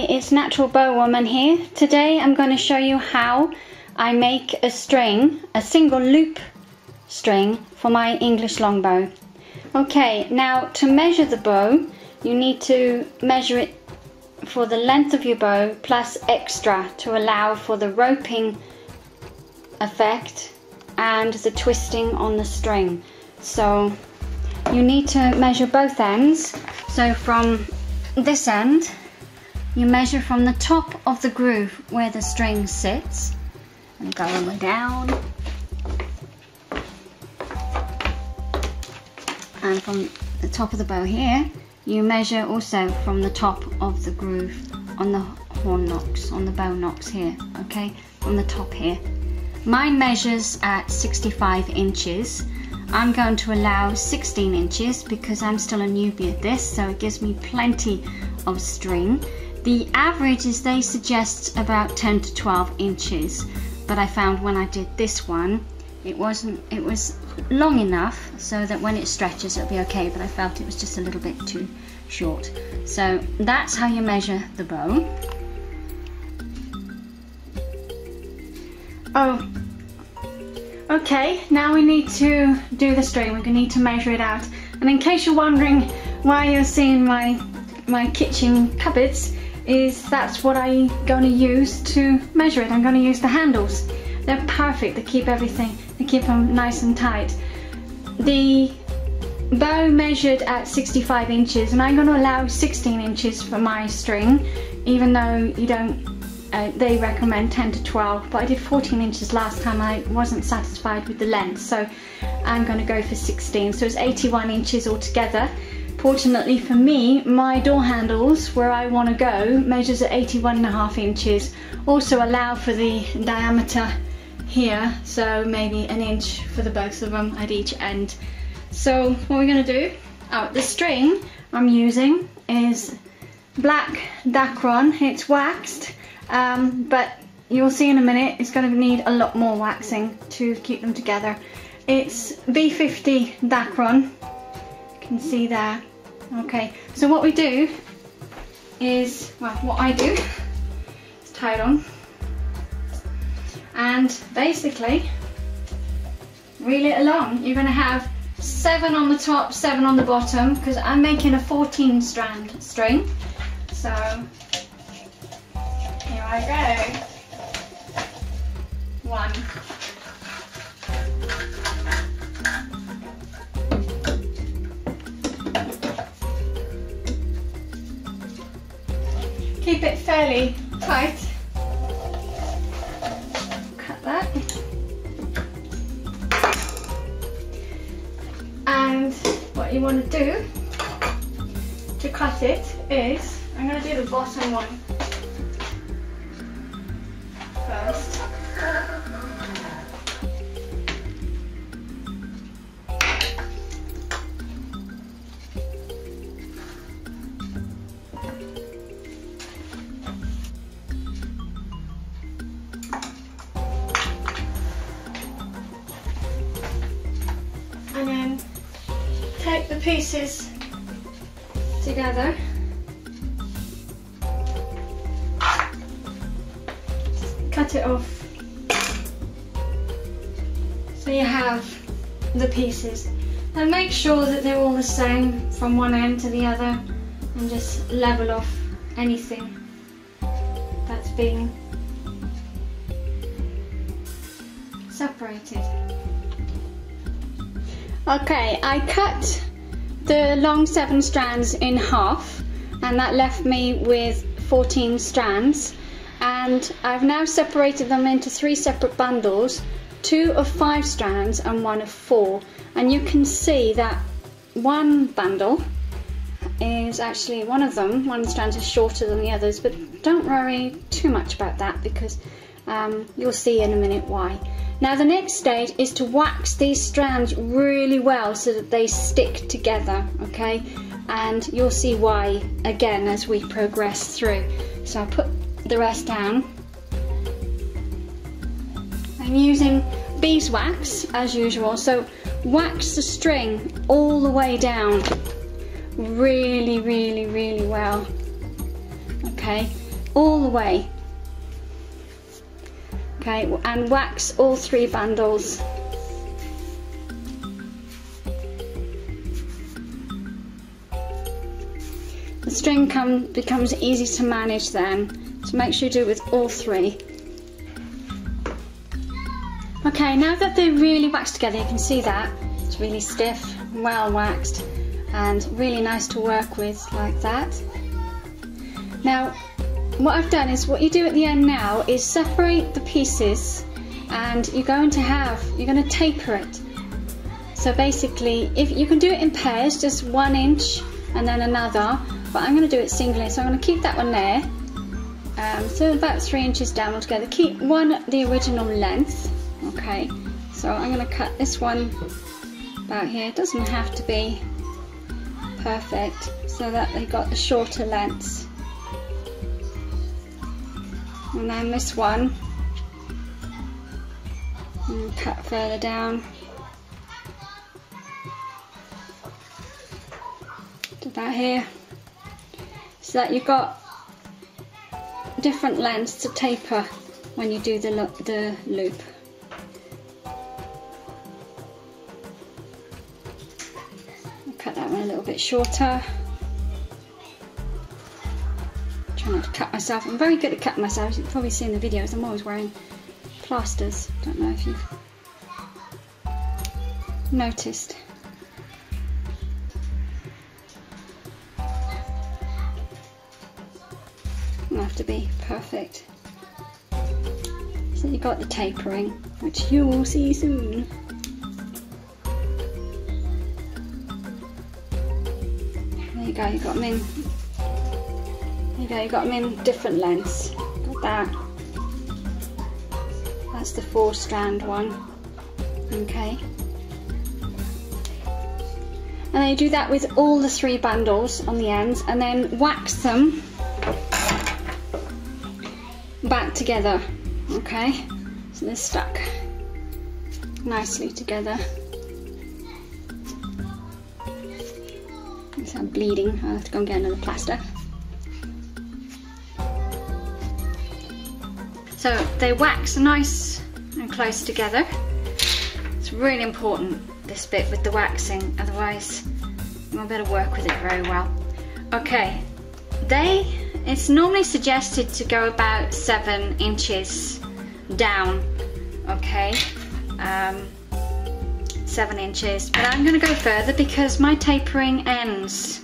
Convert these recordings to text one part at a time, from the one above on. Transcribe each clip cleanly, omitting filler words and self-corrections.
it's Natural Bow Woman here. Today I'm going to show you how I make a string, a single loop string for my English longbow. Okay, now to measure the bow, you need to measure it for the length of your bow plus extra to allow for the roping effect and the twisting on the string. So you need to measure both ends. So from this end, you measure from the top of the groove where the string sits and go all the way down, and from the top of the bow here you measure also from the top of the groove on the horn nocks, on the bow nocks here, okay, from the top here. Mine measures at 65 inches. I'm going to allow 16 inches because I'm still a newbie at this, so it gives me plenty of string. The average is they suggest about 10 to 12 inches, but I found when I did this one, it was long enough so that when it stretches it'll be okay, but I felt it was just a little bit too short. So that's how you measure the bow. Oh, okay, now we need to do the string. We're going to need to measure it out. And in case you're wondering why you're seeing my kitchen cupboards, is that's what I'm going to use to measure it. I'm going to use the handles. They're perfect. They keep everything, they keep them nice and tight. The bow measured at 65 inches and I'm going to allow 16 inches for my string, even though you don't they recommend 10 to 12, but I did 14 inches last time. I wasn't satisfied with the length, so I'm going to go for 16, so it's 81 inches altogether. Fortunately for me, my door handles, where I want to go, measures at 81.5 inches. Also allow for the diameter here, so maybe an inch for the both of them at each end. So what we're going to do, the string I'm using is black Dacron. It's waxed, but you'll see in a minute it's going to need a lot more waxing to keep them together. It's B50 Dacron, you can see there. Okay, so what we do is, well, what I do is tie it on and basically reel it along. You're going to have 7 on the top, 7 on the bottom, because I'm making a 14 strand string. So here I go. 1. Keep it fairly tight. Cut that. And what you want to do to cut it is, I'm going to do the bottom one first. And then take the pieces together. Cut it off so you have the pieces, and make sure that they're all the same from one end to the other, and just level off anything that's being separated. Okay, I cut the long 7 strands in half, and that left me with 14 strands, and I've now separated them into 3 separate bundles, 2 of 5 strands and 1 of 4, and you can see that one bundle is actually, one of them, one of the strands is shorter than the others, but don't worry too much about that because you'll see in a minute why. Now the next stage is to wax these strands really well so that they stick together, okay? And you'll see why again as we progress through. So I'll put the rest down. I'm using beeswax as usual, so wax the string all the way down really well. Okay, all the way. Okay, and wax all 3 bundles. The string becomes easy to manage then, so make sure you do it with all 3. Okay, now that they're really waxed together, you can see that it's really stiff, well waxed, and really nice to work with like that. Now, what I've done is, what you do at the end now is separate the pieces, and you're going to taper it. So basically, if you can do it in pairs, just 1 inch and then another, but I'm going to do it singly, so I'm going to keep that one there. So about 3 inches down altogether. Keep the original length. Okay, so I'm going to cut this one about here. It doesn't have to be perfect, so that they got the shorter lengths. And then this one, and cut further down to about here, so that you've got different lengths to taper when you do the loop. Cut that one a little bit shorter. Try not to cut myself. I'm very good at cutting myself. You've probably seen the videos. I'm always wearing plasters. Don't know if you've noticed. Doesn't have to be perfect. So you've got the tapering, which you will see soon. There you go, you got them in. There you go, you got them in different lengths. Got that. That's the 4-strand one. Okay. And then you do that with all the 3 bundles on the ends, and then wax them back together. Okay, so they're stuck nicely together. I'm bleeding. I'll have to go and get another plaster. So they wax nice and close together. It's really important, this bit with the waxing, otherwise you won't be able to work with it very well. Okay, it's normally suggested to go about 7 inches down, okay, 7 inches, but I'm going to go further because my tapering ends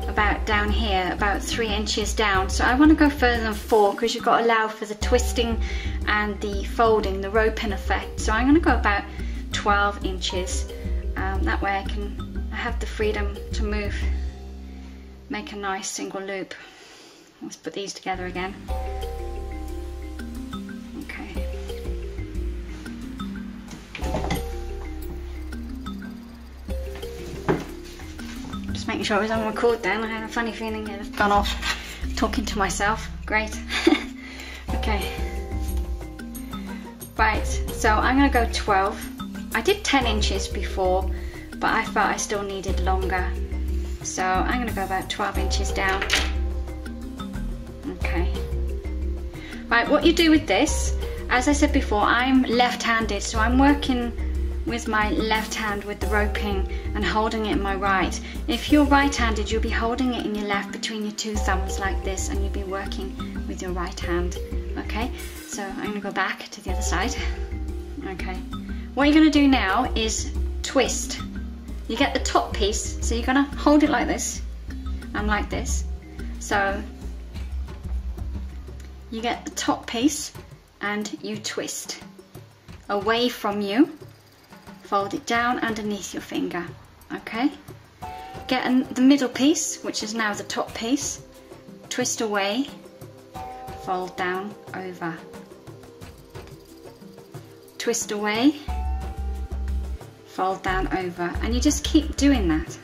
about down here, about 3 inches down, so I want to go further than 4 because you've got to allow for the twisting and the folding, the roping effect. So I'm going to go about 12 inches. That way I have the freedom to move, make a nice single loop. Let's put these together again. Okay. Just making sure I was on record then. I had a funny feeling it had gone off talking to myself. Great. Okay. Right, so I'm going to go 12. I did 10 inches before, but I felt I still needed longer. So I'm going to go about 12 inches down. Okay. Right, what you do with this, as I said before, I'm left-handed, so I'm working with my left hand with the roping and holding it in my right. If you're right-handed, you'll be holding it in your left between your 2 thumbs like this, and you'll be working with your right hand. Okay, so I'm going to go back to the other side. Okay, what you're going to do now is twist. You get the top piece, so you're going to hold it like this and like this. So you get the top piece and you twist away from you, fold it down underneath your finger. Okay, get the middle piece, which is now the top piece, twist away, fold down over, twist away, fold down over, and you just keep doing that.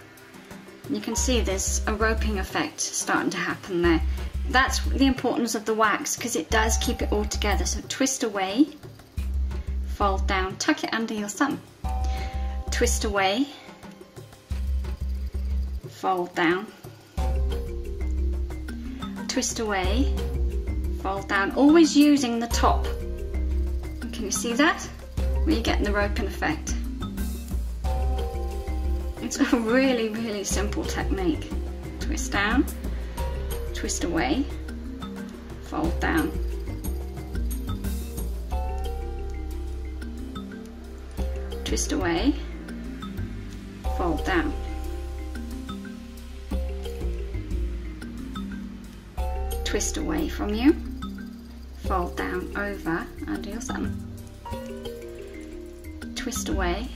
You can see there's a roping effect starting to happen there. That's the importance of the wax, because it does keep it all together. So twist away, fold down, tuck it under your thumb, twist away, fold down, twist away, fold down, always using the top. Can you see that? Where you're getting the roping effect. It's a really, really simple technique. Twist down, twist away, fold down. Twist away, fold down. Twist away from you, fold down over under your thumb. Twist away,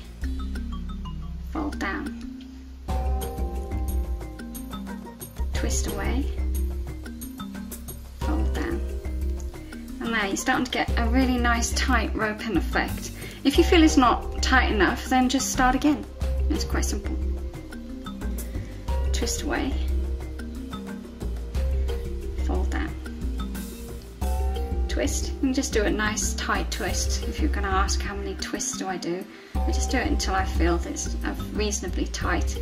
fold down. Twist away, fold down. And now you're starting to get a really nice tight roping effect. If you feel it's not tight enough, then just start again. It's quite simple. Twist away, fold down. Twist, you can just do a nice tight twist. If you're going to ask how many twists do I do, I just do it until I feel that it's a reasonably tight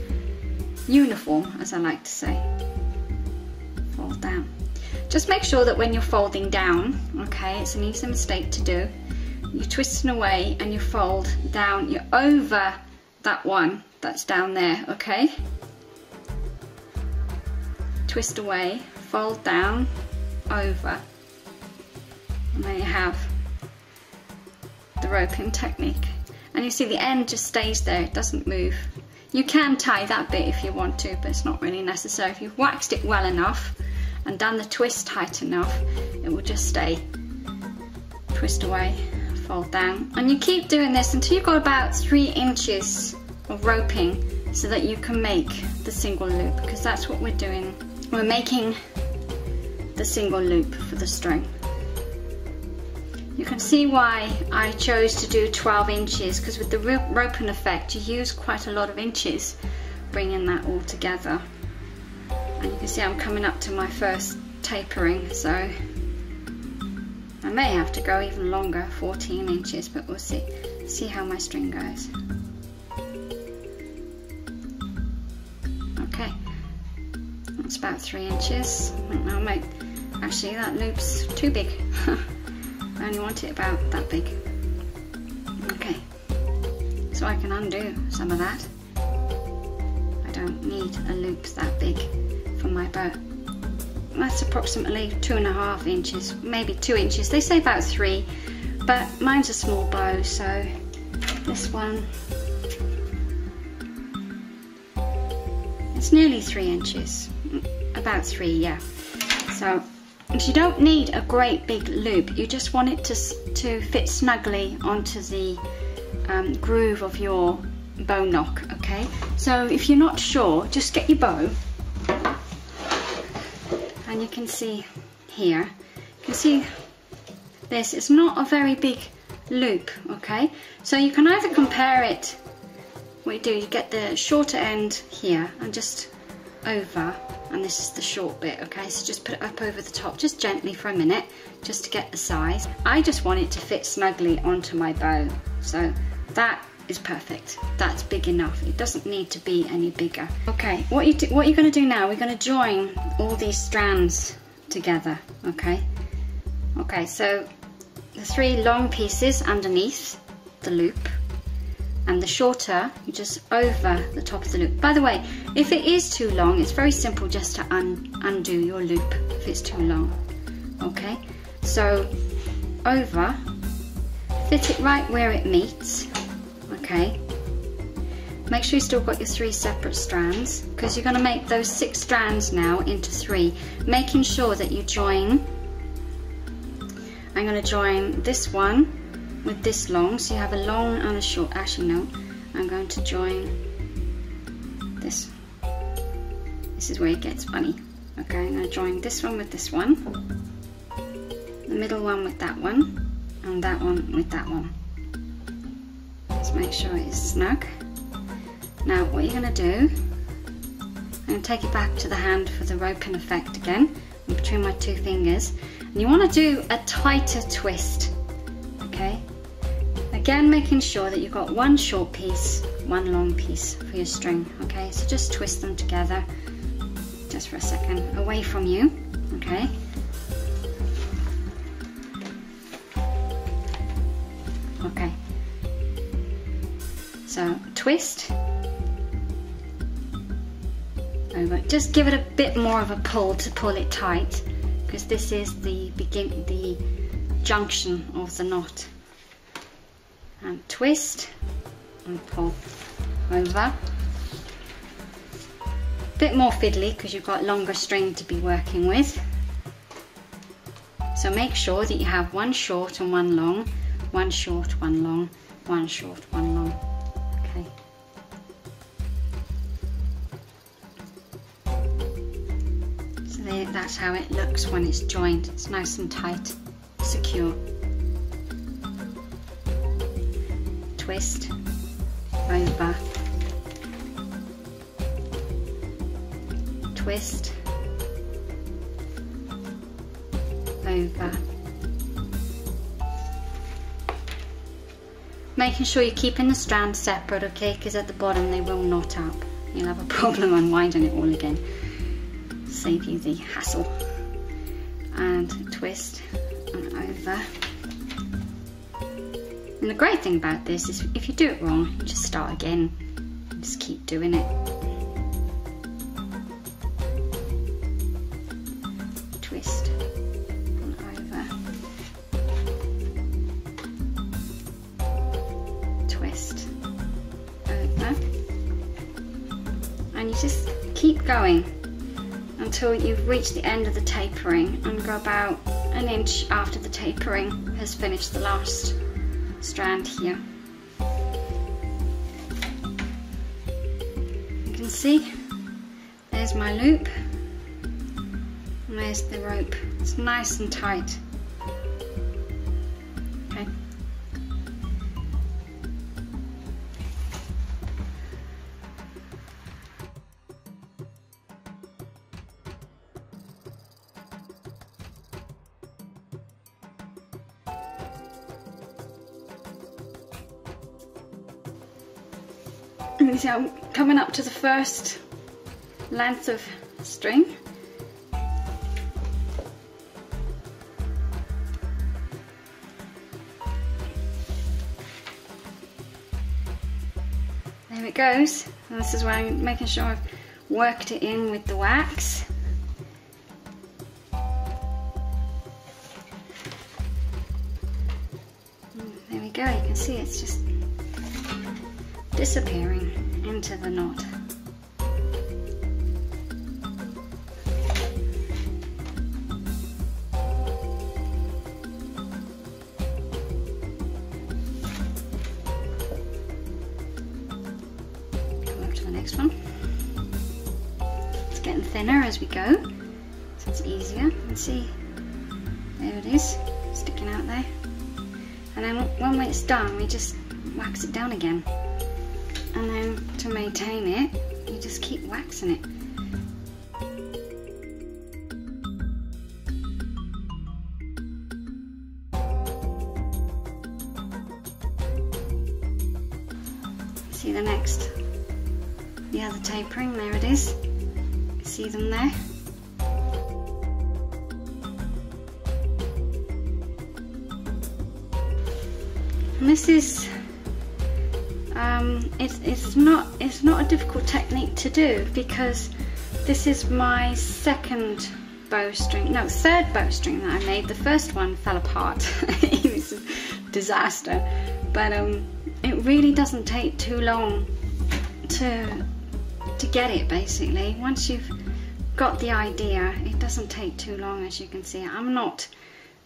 uniform, as I like to say. Fold down. Just make sure that when you're folding down, okay, it's an easy mistake to do, you're twisting away and you fold down, you're over that one that's down there, okay? Twist away, fold down, over. And there you have the roping technique. And you see the end just stays there, it doesn't move. You can tie that bit if you want to, but it's not really necessary. If you've waxed it well enough and done the twist tight enough, it will just stay. Twist away, fold down. And you keep doing this until you've got about 3 inches of roping so that you can make the single loop, because that's what we're doing. We're making the single loop for the string. You can see why I chose to do 12 inches, because with the roping effect you use quite a lot of inches bringing that all together. And you can see I'm coming up to my first tapering, so I may have to go even longer, 14 inches, but we'll see how my string goes. Okay, that's about 3 inches. I'll make, actually that loop's too big. I only want it about that big. Okay, so I can undo some of that. I don't need a loop that big for my bow. That's approximately 2.5 inches, maybe 2 inches. They say about 3, but mine's a small bow, so this one, it's nearly 3 inches, about 3, yeah. So you don't need a great big loop, you just want it to fit snugly onto the groove of your bow knock, okay? So if you're not sure, just get your bow, and you can see here, you can see this, it's not a very big loop, okay? So you can either compare it, what you do, you get the shorter end here and just over, and this is the short bit, okay? So just put it up over the top, just gently for a minute, just to get the size. I just want it to fit snugly onto my bow, so that is perfect. That's big enough. It doesn't need to be any bigger. Okay, what you're going to do now, we're going to join all these strands together, okay? Okay, so the 3 long pieces underneath the loop, and the shorter, you just over the top of the loop. By the way, if it is too long, it's very simple just to undo your loop if it's too long. Okay, so over, fit it right where it meets. Okay, make sure you still got your 3 separate strands, because you're going to make those 6 strands now into 3, making sure that you join. I'm going to join this one with this long, so you have a long and a short. Actually no, I'm going to join this. This is where it gets funny. Okay, I'm going to join this one with this one, the middle one with that one, and that one with that one. Let's make sure it is snug. Now what you're going to do, I'm going to take it back to the hand for the roping effect again, in between my 2 fingers, and you want to do a tighter twist. Okay, again making sure that you've got 1 short piece, 1 long piece for your string. Okay, so just twist them together just for a second, away from you. Okay, So twist, over. Just give it a bit more of a pull to pull it tight, because this is the junction of the knot. And twist and pull over. Bit more fiddly because you've got longer string to be working with. So make sure that you have one short and one long, one short, one long, one short, one long. Okay. So there, that's how it looks when it's joined. It's nice and tight, secure. Twist, over, twist, over. Making sure you're keeping the strands separate, okay, because at the bottom they will knot up. You'll have a problem unwinding it all again. Save you the hassle. And twist and over. And the great thing about this is if you do it wrong, you just start again. Just keep doing it. Twist and over. Twist over. And you just keep going until you've reached the end of the tapering and go about an inch after the tapering has finished the last strand here. You can see there's my loop and there's the rope. It's nice and tight. Okay. You see I'm coming up to the first length of string. There it goes. And this is where I'm making sure I've worked it in with the wax. There we go, you can see it's just disappearing into the knot. Come up to the next one. It's getting thinner as we go, so it's easier. You can see, there it is, sticking out there. And then when it's done, we just wax it down again. And then to maintain it, you just keep waxing it. See the other tapering, there it is. See them there? And this is it's not a difficult technique to do, because this is my third bowstring that I made. The first one fell apart. It was a disaster, but it really doesn't take too long to get it. Basically, once you've got the idea, it doesn't take too long. As you can see, I'm not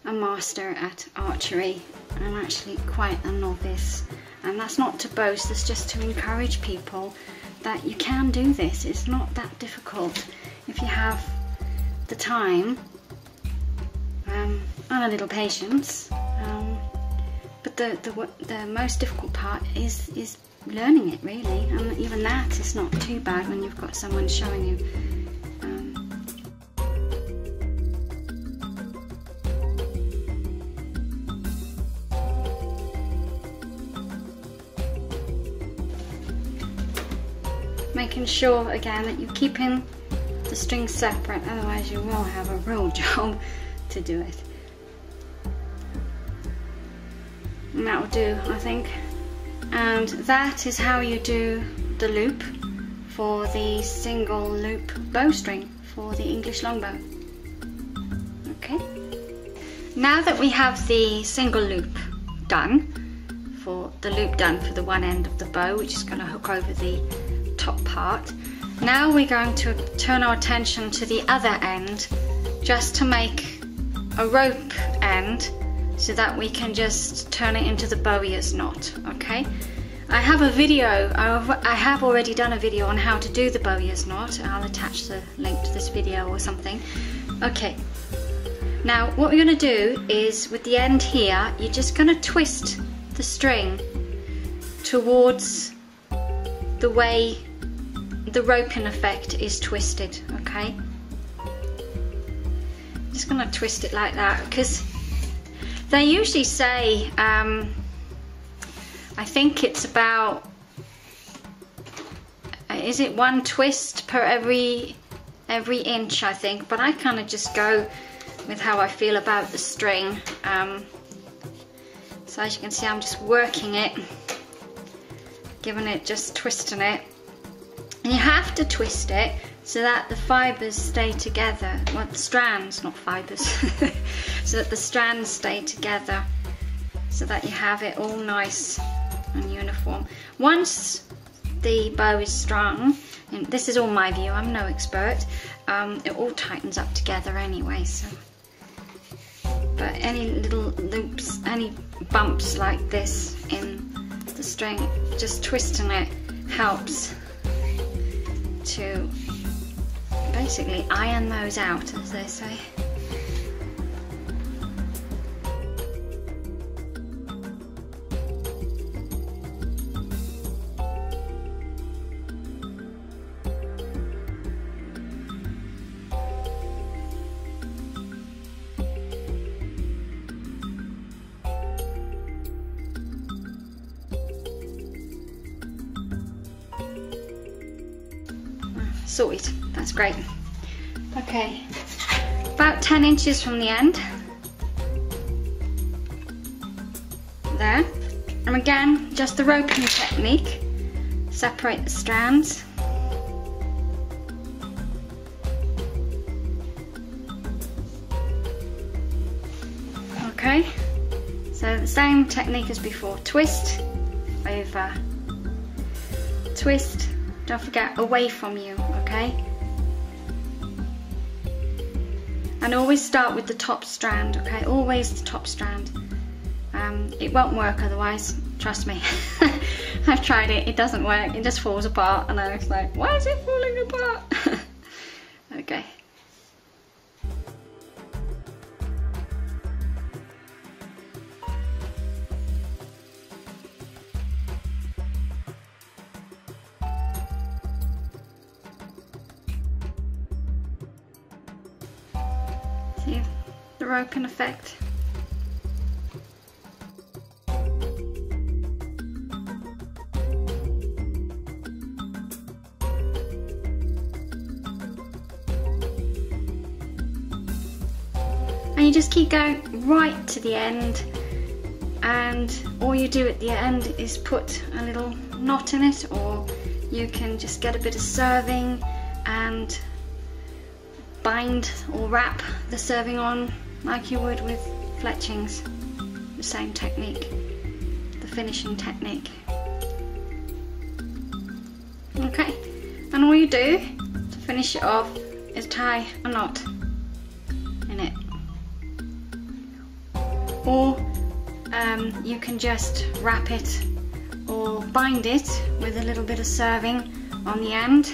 a master at archery. I'm actually quite a novice. And that's not to boast, it's just to encourage people that you can do this. It's not that difficult if you have the time and a little patience. But the most difficult part is learning it, really. And even that is not too bad when you've got someone showing you. Making sure again that you're keeping the strings separate, otherwise you will have a real job to do it. And that will do, I think. And that is how you do the loop for the single loop bowstring for the English Longbow. Okay. Now that we have the single loop done, for the one end of the bow, which is going to hook over the top part, now we're going to turn our attention to the other end just to make a rope end so that we can just turn it into the bowyer's knot. Okay, I have a video, I have already done a video on how to do the bowyer's knot. I'll attach the link to this video or something. Okay, now what we're going to do is with the end here, you're just going to twist the string towards the way the roping effect is twisted. Okay, just going to twist it like that, because they usually say I think it's about, is it one twist per every inch, I think, but I kind of just go with how I feel about the string. So as you can see, I'm just working it, giving it, just twisting it. And you have to twist it so that the fibres stay together. Well, the strands, not fibres. So that the strands stay together, so that you have it all nice and uniform. Once the bow is strung, and this is all my view, I'm no expert, it all tightens up together anyway. So, but any little loops, any bumps like this in the string, just twisting it helps to basically iron those out, as they say. Sorted, that's great. Okay, about 10 inches from the end. There. And again, just the roping technique. Separate the strands. Okay, so the same technique as before. Twist, over, twist. Don't forget, away from you, okay? And always start with the top strand, okay? Always the top strand. It won't work otherwise, trust me. I've tried it, it doesn't work, it just falls apart, and I was like, why is it falling apart? Okay. See the roping effect? And you just keep going right to the end, and all you do at the end is put a little knot in it, or you can just get a bit of serving and bind or wrap the serving on like you would with fletchings. The same technique, the finishing technique. Okay, and all you do to finish it off is tie a knot in it, or you can just wrap it or bind it with a little bit of serving on the end.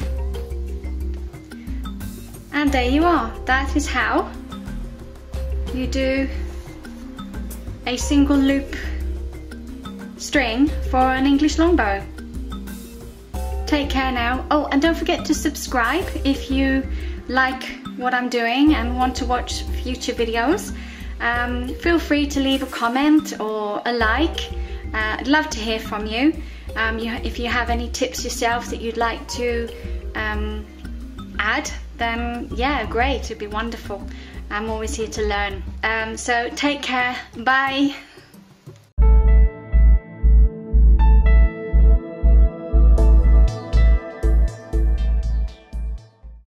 And there you are. That is how you do a single loop string for an English longbow. Take care now. Oh, and don't forget to subscribe if you like what I'm doing and want to watch future videos. Feel free to leave a comment or a like. I'd love to hear from you. If you have any tips yourself that you'd like to add, then yeah, great, it'd be wonderful. I'm always here to learn. So take care, bye.